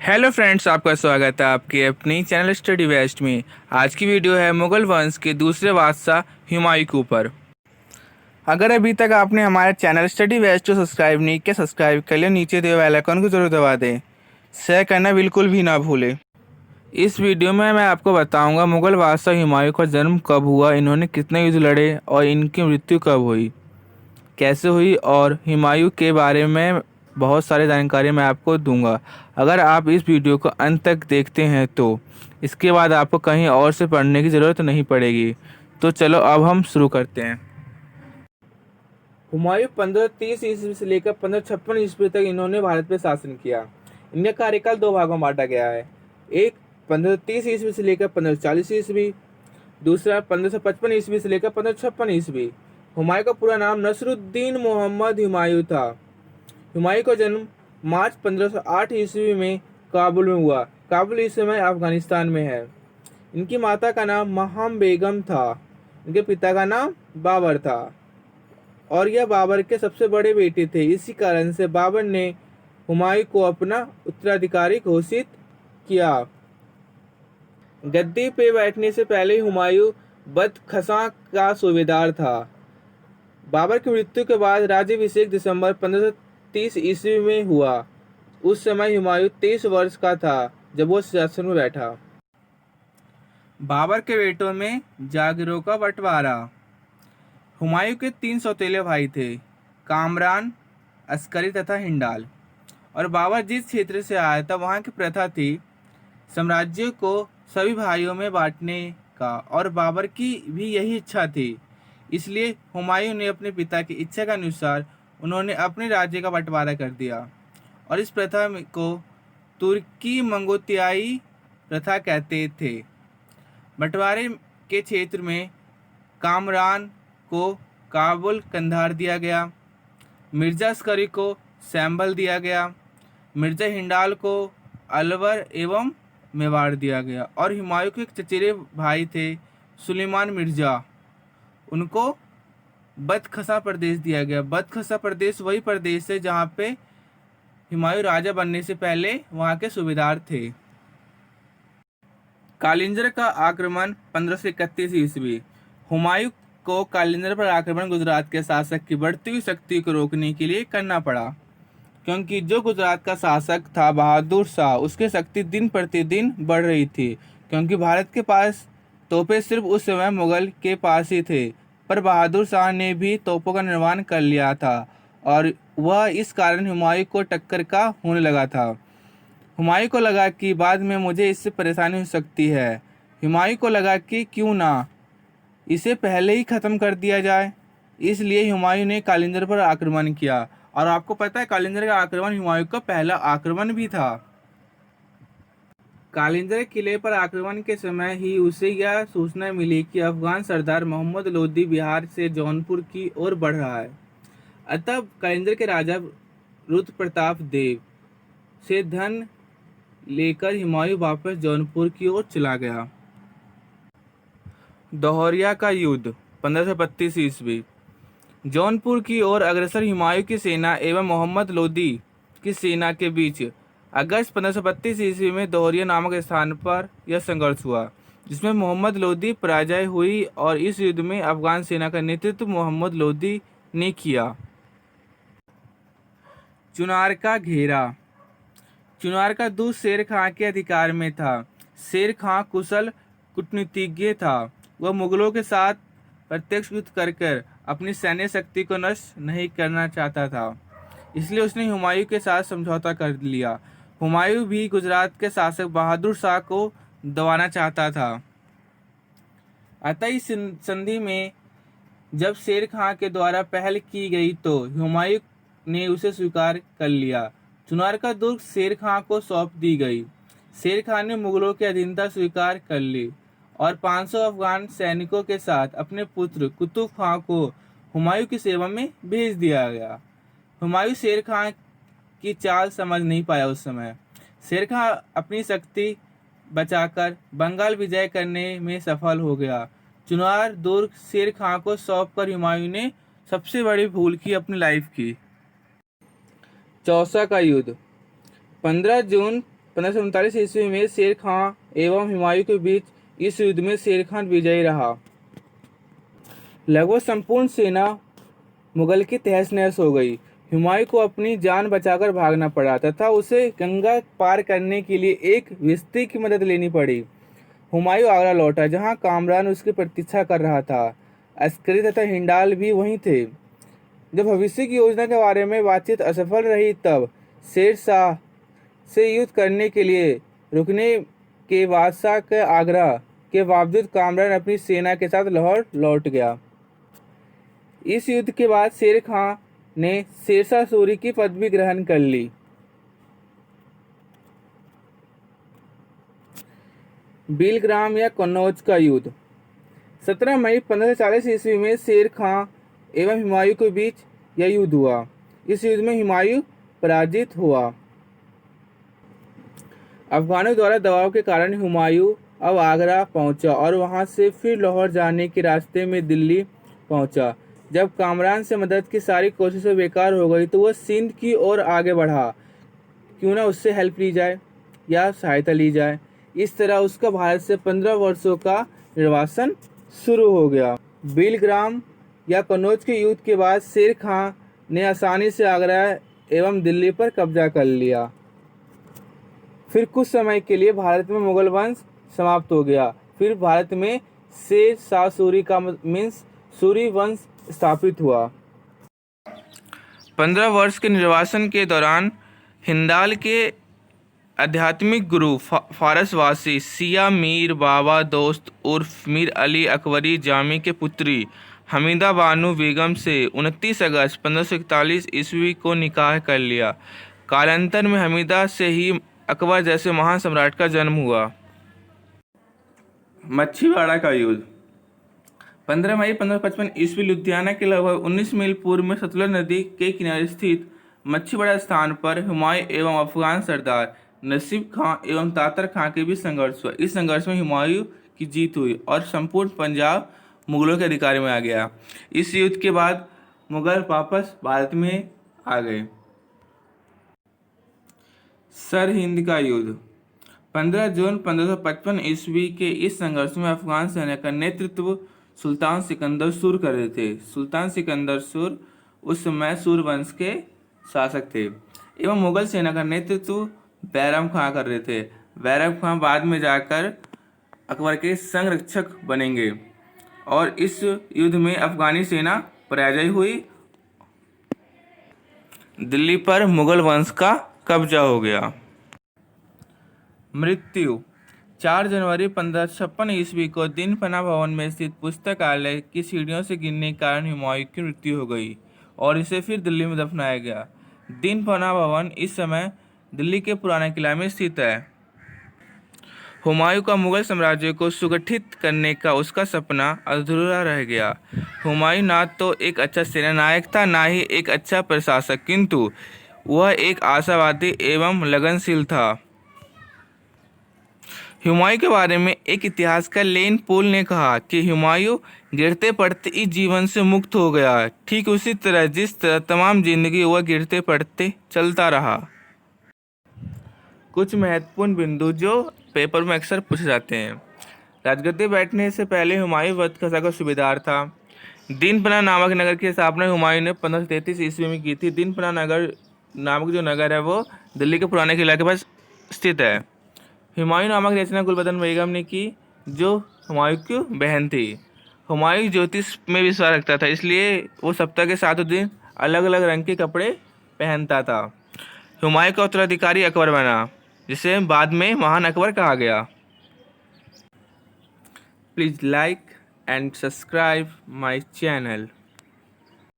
Hello friends, आपका स्वागत है आपके अपनी चैनल स्टडी वेस्ट में। आज की वीडियो है मुगल वंश के दूसरे बादशाह हुमायूं के ऊपर। अगर अभी तक आपने हमारे चैनल स्टडी वेस्ट को सब्सक्राइब नहीं किया, सब्सक्राइब कर लिया, नीचे दिए बेल आइकन को जरूर दबा दें। शेयर करना बिल्कुल भी ना भूलें। इस वीडियो में मैं आपको बताऊंगा मुगल बादशाह हुमायूं का जन्म कब हुआ, इन्होंने कितने युद्ध लड़े और इनकी मृत्यु कब हुई, कैसे हुई, और हुमायूं के बारे में बहुत सारी जानकारी मैं आपको दूंगा। अगर आप इस वीडियो को अंत तक देखते हैं तो इसके बाद आपको कहीं और से पढ़ने की ज़रूरत नहीं पड़ेगी। तो चलो अब हम शुरू करते हैं। हुमायूं 1530 ईस्वी से लेकर 1556 ईस्वी तक इन्होंने भारत पर शासन किया। इनका कार्यकाल दो भागों में बांटा गया है। एक 1530 ईस्वी से लेकर 1540 ईस्वी, दूसरा 1555 ईस्वी से लेकर 1556 ईस्वी। हुमायूं का पूरा नाम नसरुद्दीन मोहम्मद हुमायूं था। हुमायूं का जन्म मार्च 1508 ईस्वी में काबुल में हुआ। काबुल इस समय अफगानिस्तान में है। इनकी माता का नाम महाम बेगम था। इनके पिता का नाम बाबर था और यह बाबर के सबसे बड़े बेटे थे। इसी कारण से बाबर ने हुमायूं को अपना उत्तराधिकारी घोषित किया। गद्दी पे बैठने से पहले हुमायूं बदखशां का सूबेदार था। बाबर की मृत्यु के बाद राज्याभिषेक दिसंबर 1530 ईस्वी में हुआ। उस समय हुमायूं 23 वर्ष का था जब वो सिंहासन में बैठा। बाबर के बेटों में जागीरों का बंटवारा। हुमायूं के 3 सौतेले भाई थे, कामरान, अस्करी तथा हिंडाल। और बाबर जिस क्षेत्र से आया था वहाँ की प्रथा थी साम्राज्य को सभी भाइयों में बांटने का, और बाबर की भी यही इच्छा थी। इसलिए हुमायूं ने अपने पिता की इच्छा के अनुसार उन्होंने अपने राज्य का बंटवारा कर दिया, और इस प्रथा को तुर्की मंगोतियाई प्रथा कहते थे। बंटवारे के क्षेत्र में कामरान को काबुल कंधार दिया गया, मिर्जा अस्करी को सैंबल दिया गया, मिर्जा हिंडाल को अलवर एवं मेवाड़ दिया गया, और हुमायूं के एक चचेरे भाई थे सुलेमान मिर्जा, उनको बदखशा प्रदेश दिया गया। बदखशा प्रदेश वही प्रदेश है जहाँ पे हुमायूं राजा बनने से पहले वहाँ के सूबेदार थे। कालिंजर का आक्रमण 1531 ईस्वी। हुमायूं को कालिंजर पर आक्रमण गुजरात के शासक की बढ़ती हुई शक्ति को रोकने के लिए करना पड़ा, क्योंकि जो गुजरात का शासक था बहादुर शाह, उसकी शक्ति दिन प्रतिदिन बढ़ रही थी। क्योंकि भारत के पास तोपें सिर्फ उस समय मुगल के पास ही थे, पर बहादुर शाह ने भी तोपों का निर्माण कर लिया था और वह इस कारण हुमायूं को टक्कर का होने लगा था। हुमायूं को लगा कि बाद में मुझे इससे परेशानी हो सकती है। हुमायूं को लगा कि क्यों ना इसे पहले ही खत्म कर दिया जाए। इसलिए हुमायूं ने कालिंजर पर आक्रमण किया। और आपको पता है कालिंजर का आक्रमण हुमायूं का पहला आक्रमण भी था। कालिंजर किले पर आक्रमण के समय ही उसे यह सूचना मिली कि अफगान सरदार मोहम्मद लोदी बिहार से जौनपुर की ओर बढ़ रहा है। अतः कालिंजर के राजा रुद्र प्रताप देव से धन लेकर हुमायूं वापस जौनपुर की ओर चला गया। दोहरिया का युद्ध 1532 ईस्वी। जौनपुर की ओर अग्रसर हुमायूं की सेना एवं मोहम्मद लोदी की सेना के बीच अगस्त 1532 ईस्वी में दोहरिया नामक स्थान पर यह संघर्ष हुआ, जिसमें मोहम्मद लोदी पराजय हुई, और इस युद्ध में अफगान सेना का नेतृत्व मोहम्मद लोदी ने किया। चुनार का घेरा। चुनार का दूध शेर खां के अधिकार में था। शेर खां कुशल कूटनीतिज्ञ था। वह मुगलों के साथ प्रत्यक्ष युद्ध कर अपनी सैन्य शक्ति को नष्ट नहीं करना चाहता था, इसलिए उसने हुमायूं के साथ समझौता कर लिया। हुमायूं भी गुजरात के शासक बहादुर शाह को दबाना चाहता था। अतः इस संधि में जब शेर खां के द्वारा पहल की गई तो हुमायूं ने उसे स्वीकार कर लिया। चुनार का दुर्ग शेर खां को सौंप दी गई। शेर खां ने मुगलों की अधीनता स्वीकार कर ली और 500 अफगान सैनिकों के साथ अपने पुत्र कुतुब खां को हुमायूं की सेवा में भेज दिया गया। हुमायूं शेर खां की चाल समझ नहीं पाया। उस समय शेर खां अपनी शक्ति बचाकर बंगाल विजय करने में सफल हो गया। चुनार दुर्ग शेर खां को सौंपकर हुमायूं ने सबसे बड़ी भूल की अपनी लाइफ की। चौसा का युद्ध 15 जून 1539 ईस्वी में शेर खां एवं हुमायूं के बीच इस युद्ध में शेर खान विजयी रहा। लगभग संपूर्ण सेना मुगल की तहस नहस हो गई। हुमायूं को अपनी जान बचाकर भागना पड़ा तथा उसे गंगा पार करने के लिए एक विस्ती की मदद लेनी पड़ी। हुमायूं आगरा लौटा, जहां कामरान उसकी प्रतीक्षा कर रहा था। अस्करी तथा हिंडाल भी वहीं थे। जब भविष्य की योजना के बारे में बातचीत असफल रही, तब शेर शाह से युद्ध करने के लिए रुकने के बादशाह के आग्रह के बावजूद कामरान अपनी सेना के साथ लाहौर लौट गया। इस युद्ध के बाद शेर खां ने शेरशाह सूरी की पदवी ग्रहण कर ली। बिलग्राम या कन्नौज का युद्ध 17 मई 1540 ईस्वी में शेर खां एवं हुमायूं के बीच यह युद्ध हुआ। इस युद्ध में हुमायूं पराजित हुआ। अफगानों द्वारा दबाव के कारण हुमायूं अब आगरा पहुंचा और वहां से फिर लाहौर जाने के रास्ते में दिल्ली पहुंचा। जब कामरान से मदद की सारी कोशिशें बेकार हो गई तो वह सिंध की ओर आगे बढ़ा। क्यों ना उससे हेल्प ली जाए या सहायता ली जाए। इस तरह उसका भारत से 15 वर्षों का निर्वासन शुरू हो गया। बिलग्राम या कन्नौज के युद्ध के बाद शेर खां ने आसानी से आगरा एवं दिल्ली पर कब्जा कर लिया। फिर कुछ समय के लिए भारत में मुगल वंश समाप्त हो गया। फिर भारत में शेर शाह सूरी का मीन्स सूरी वंश स्थापित हुआ। 15 वर्ष के निर्वासन के दौरान हिंदाल के आध्यात्मिक गुरु फारसवासी सिया मीर बाबा दोस्त उर्फ मीर अली अकबरी जामी के पुत्री हमीदा बानो बेगम से 29 अगस्त 1541 ईस्वी को निकाह कर लिया। कालांतर में हमीदा से ही अकबर जैसे महान सम्राट का जन्म हुआ। मच्छीवाड़ा का युद्ध 15 मई 1555 ईस्वी लुधियाना के लगभग 19 मील पूर्व में सतलुज नदी के किनारे स्थित मच्छीवाड़ा स्थान पर हुमायूं एवं अफगान सरदार नसीब खां एवं तातर खां के बीच संघर्ष हुआ। इस संघर्ष में हुमायूं की जीत हुई और संपूर्ण पंजाब मुगलों के अधिकार में आ गया। इस युद्ध के बाद मुगल वापस भारत में आ गए। सरहिंद का युद्ध 15 जून 1555 ईस्वी के इस संघर्ष में अफगान सेना का नेतृत्व सुल्तान सिकंदर सूर कर रहे थे। सुल्तान सिकंदर सूर उस समय सूर वंश के शासक थे एवं मुगल सेना का नेतृत्व बैरम खां कर रहे थे। बैरम खां बाद में जाकर अकबर के संरक्षक बनेंगे और इस युद्ध में अफगानी सेना पराजय हुई। दिल्ली पर मुगल वंश का कब्जा हो गया। मृत्यु 4 जनवरी 1556 ईस्वी को दीनपना भवन में स्थित पुस्तकालय की सीढ़ियों से गिरने के कारण हुमायूं की मृत्यु हो गई और इसे फिर दिल्ली में दफनाया गया। दीनपना भवन इस समय दिल्ली के पुराने किला में स्थित है। हुमायूं का मुगल साम्राज्य को सुगठित करने का उसका सपना अधूरा रह गया। हुमायूं ना तो एक अच्छा सेनानायक था, ना ही एक अच्छा प्रशासक, किंतु वह एक आशावादी एवं लगनशील था। हुमायूं के बारे में एक इतिहासकार लेन पोल ने कहा कि हुमायूं गिरते पड़ते इस जीवन से मुक्त हो गया, ठीक उसी तरह जिस तरह तमाम जिंदगी वह गिरते पड़ते चलता रहा। कुछ महत्वपूर्ण बिंदु जो पेपर में अक्सर पूछे जाते हैं। राजगद्दी बैठने से पहले हुमायूं बदखसा का सूबेदार था। दीनपना नामक नगर की स्थापना हुमायूं ने 1533 ईस्वी में की थी। दीनपना नगर नामक जो नगर है वो दिल्ली के पुराने किला के पास स्थित है। हुमायूं नामक रचना गुलबदन बेगम ने की, जो हुमायूं की बहन थी। हुमायूं ज्योतिष में विश्वास रखता था, इसलिए वो सप्ताह के 7 दिन अलग अलग रंग के कपड़े पहनता था। हुमायूं का उत्तराधिकारी अकबर बना, जिसे बाद में महान अकबर कहा गया। Please like and subscribe my channel.